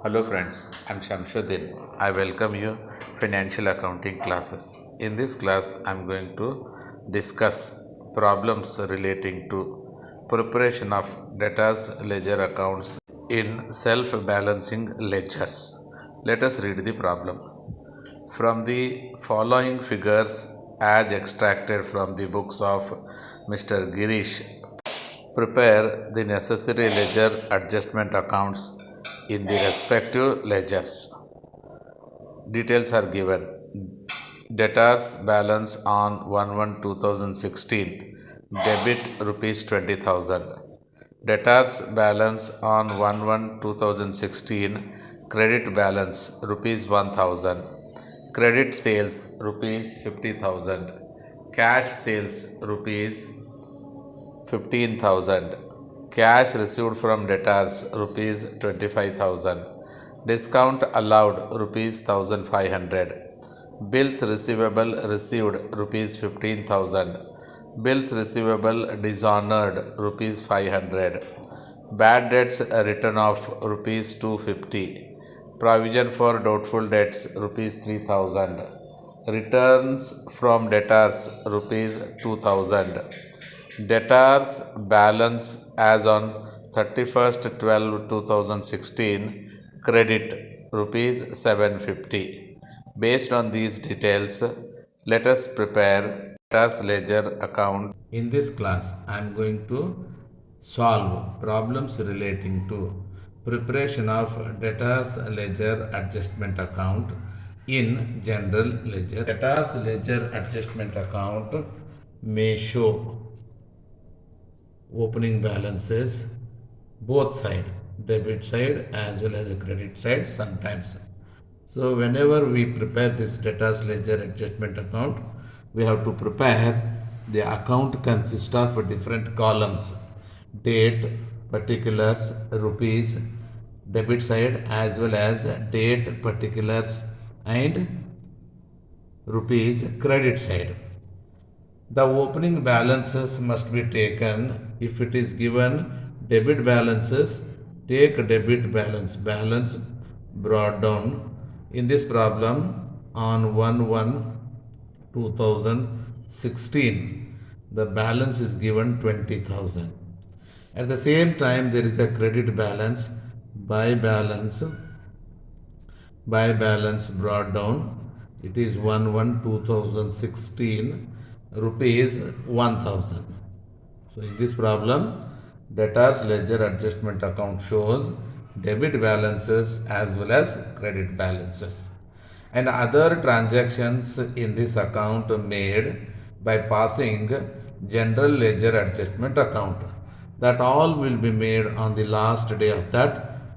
Hello friends, I'm Shamsuddin. I welcome you financial accounting classes. In this class, I'm going to discuss problems relating to preparation of debtors ledger accounts in self-balancing ledgers. Let us read the problem. From the following figures as extracted from the books of Mr. Girish, prepare the necessary ledger adjustment accounts in the respective ledgers. Details are given. Debtors balance on 1/1/2016 debit rupees 20,000. Debtors balance on 1/1/2016 credit balance rupees 1,000. Credit sales rupees 50,000. Cash sales rupees 15,000. Cash received from debtors rupees 25,000. Discount allowed rupees 1,500. Bills receivable received rupees 15,000. Bills receivable dishonored rupees 500. Bad debts written off rupees 250. Provision for doubtful debts rupees 3,000. Returns from debtors rupees 2,000. Debtors balance as on 31st/12/2016 credit rupees 750. Based on these details, let us prepare debtors ledger account. In this class, I am going to solve problems relating to preparation of debtors ledger adjustment account in general ledger. Debtors ledger adjustment account may show opening balances both side, debit side as well as a credit side sometimes. So whenever we prepare this debtors ledger adjustment account, we have to prepare the account consists of different columns: date, particulars, rupees, debit side as well as date, particulars and rupees credit side. The opening balances must be taken. If it is given debit balances, take debit balance brought down. In this problem on 1/1/2016, the balance is given 20,000. At the same time, there is a credit balance by balance brought down. It is 1/1/2016 rupees 1,000. So in this problem, debtors ledger adjustment account shows debit balances as well as credit balances, and other transactions in this account made by passing general ledger adjustment account, that all will be made on the last day of that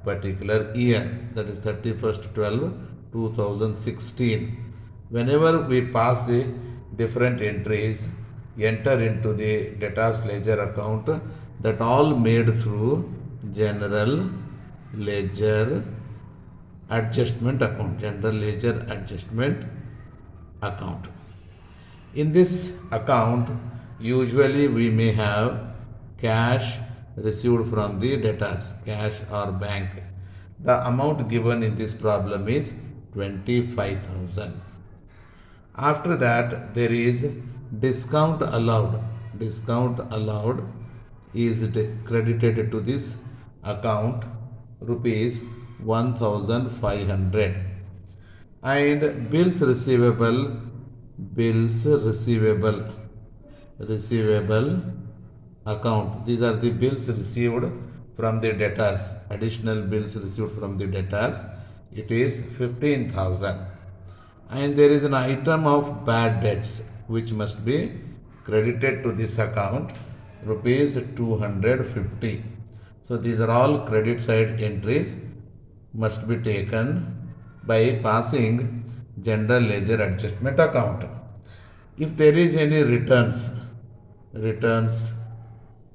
particular year, that is 31st/12/2016. Whenever we pass the different entries, enter into the debtors ledger account, that all made through general ledger adjustment account, general ledger adjustment account. In this account, usually we may have cash received from the debtors, cash or bank. The amount given in this problem is 25,000. After that, there is discount allowed. Discount allowed is credited to this account rupees 1,500. And bills receivable account, these are the bills received from the debtors, additional bills received from the debtors, it is 15,000. And there is an item of bad debts which must be credited to this account, rupees 250. So these are all credit side entries must be taken by passing general ledger adjustment account. If there is any returns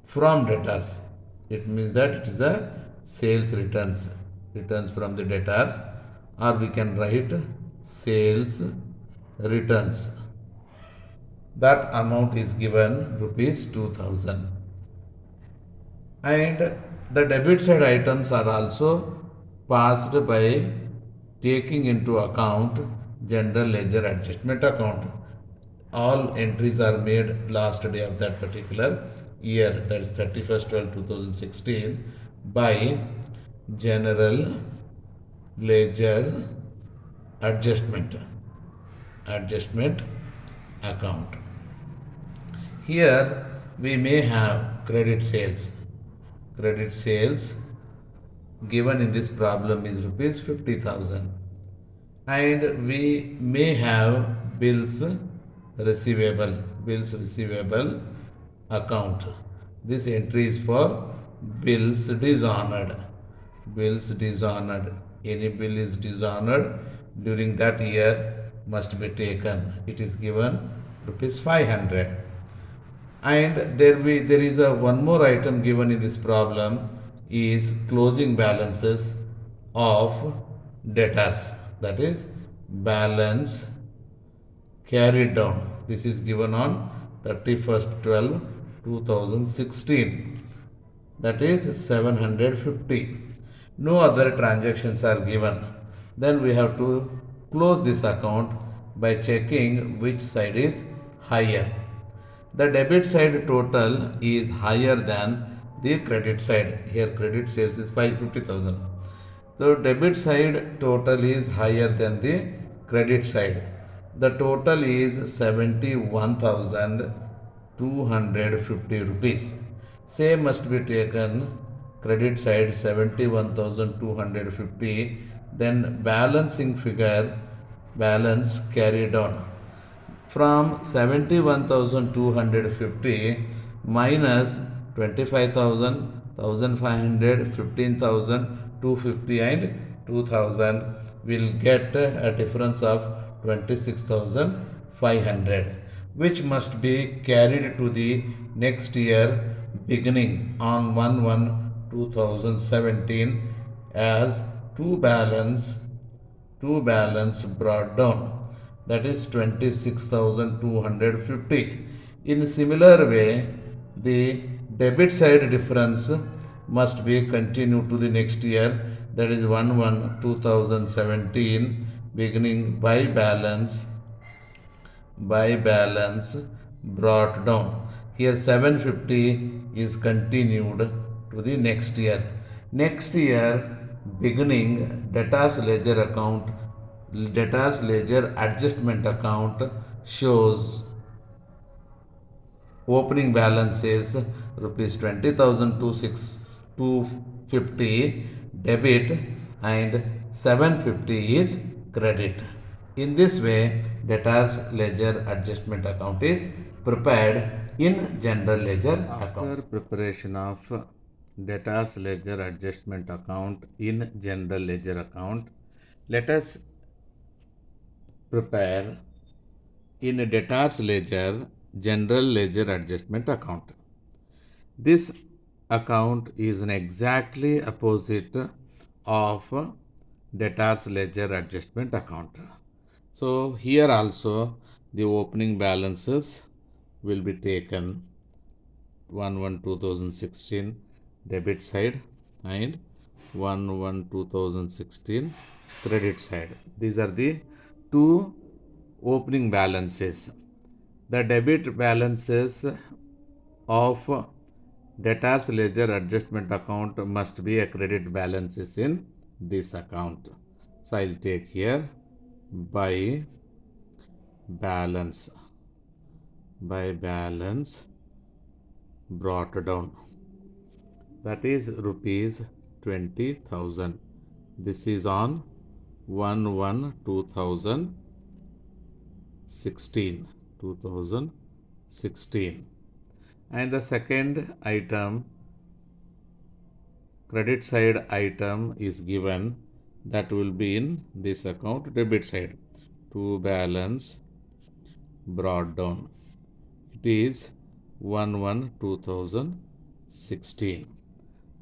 from debtors, it means that it is a sales returns from the debtors, or we can write sales returns. That amount is given rupees 2,000. And the debit side items are also passed by taking into account general ledger adjustment account. All entries are made last day of that particular year, that is 31st 12 2016, by general ledger adjustment account. Here we may have credit sales. Credit sales given in this problem is rupees 50,000, and we may have bills receivable account. This entry is for bills dishonored. Any bill is dishonored during that year must be taken. It is given rupees 500. And there is a one more item given in this problem is closing balances of debtors, that is balance carried down. This is given on 31st 12 2016, that is 750. No other transactions are given. Then we have to close this account by checking which side is higher. The debit side total is higher than the credit side. Here credit sales is 550,000. So debit side total is higher than the credit side. The total is 71,250 rupees. Same must be taken, credit side 71,250, then balancing figure, balance carried on from 71,250 minus 25,000, 1,500, 15,000, 250 and 2,000 will get a difference of 26,500, which must be carried to the next year beginning on 1/1/2017 as two balance brought down, that is 26,250. In similar way, the debit side difference must be continued to the next year, that is 1/1/2017 beginning by balance brought down. Here 750 is continued to the next year. Next year beginning, debtors ledger adjustment account shows opening balance is rupees 20,250 debit and 750 is credit. In this way, debtors ledger adjustment account is prepared in general ledger account. After preparation of debtors ledger adjustment account in general ledger account, let us prepare in a debtors ledger general ledger adjustment account. This account is an exactly opposite of debtors ledger adjustment account. So here also the opening balances will be taken 1/1/2016 debit side and 1/1/2016 credit side. These are the two opening balances. The debit balances of debtors ledger adjustment account must be a credit balances in this account. So I'll take here by balance brought down, that is rupees 20,000. This is on 1/1/2016. And the second item, credit side item is given, that will be in this account debit side, to balance brought down. It is 1/1/2016,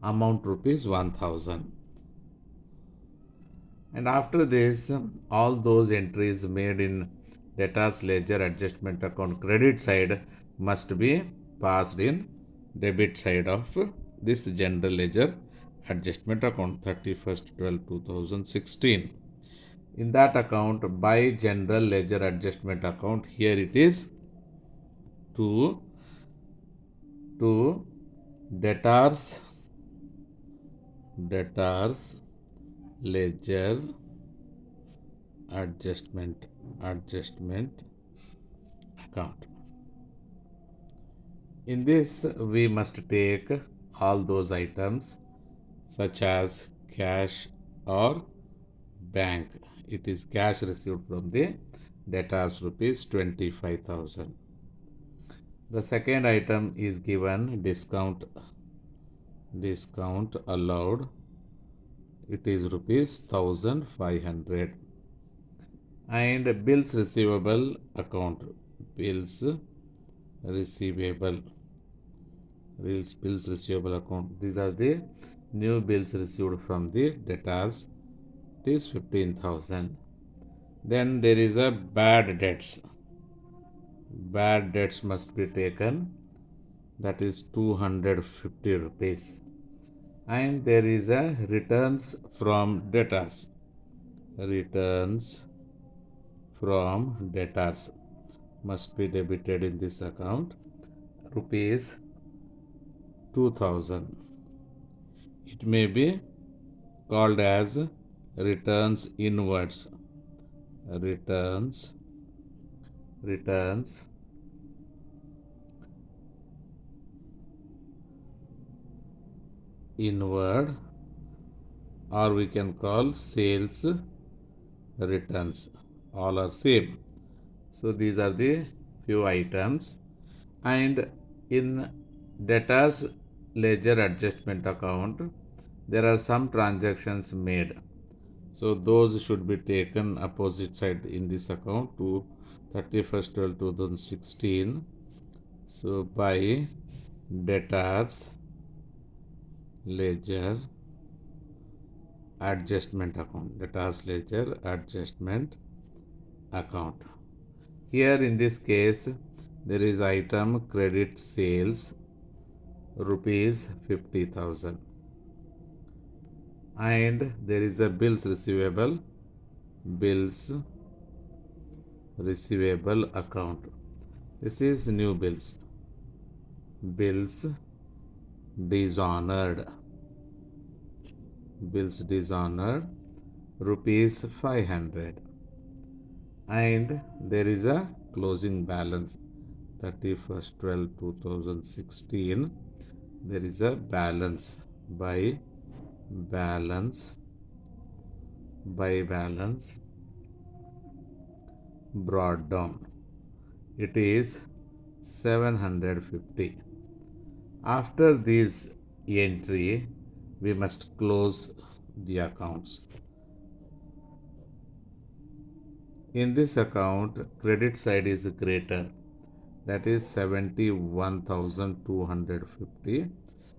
amount rupees 1,000. And after this, all those entries made in debtors ledger adjustment account credit side must be passed in debit side of this general ledger adjustment account 31st 12 2016. In that account, by general ledger adjustment account, here it is to debtors ledger adjustment account. In this, we must take all those items such as cash or bank. It is cash received from the debtors rupees 25,000. The second item is given discount allowed. It is rupees 1,500. And bills receivable account. Bills receivable account. These are the new bills received from the debtors. It is 15,000. Then there is a bad debts. Bad debts must be taken. That is 250 rupees. And there is a returns from debtors. Returns from debtors must be debited in this account. Rupees 2,000. It may be called as returns inwards. Returns inward, or we can call sales returns. All are same. So these are the few items. And in debtors ledger adjustment account, there are some transactions made. So those should be taken opposite side in this account to 31st 12 2016. So by debtors ledger adjustment account. Here in this case, there is item credit sales rupees 50,000. And there is a bills receivable account. This is new bills dishonored rupees 500. And there is a closing balance 31st 12 2016. There is a balance by balance brought down. It is 750. After this entry, we must close the accounts. In this account, credit side is greater, that is 71,250.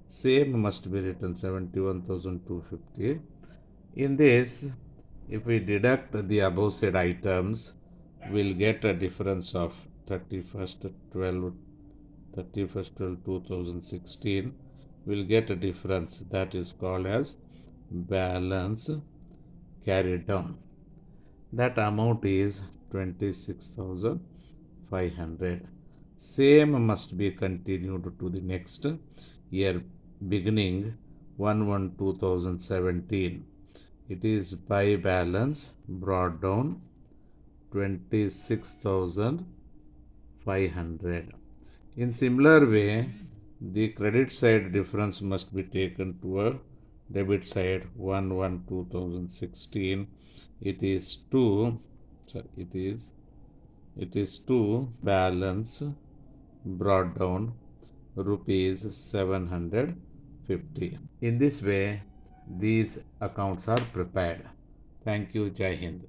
Same must be written 71,250. In this, if we deduct the above said items, we'll get a difference of 31st 12 2016. We'll get a difference that is called as balance carried down. That amount is 26,500. Same must be continued to the next year beginning 1/1/2017. It is by balance brought down 26,500. In similar way, the credit side difference must be taken to a debit side 1/1/2016. It is to balance brought down rupees 750. In this way, these accounts are prepared. Thank you. Jai Hind.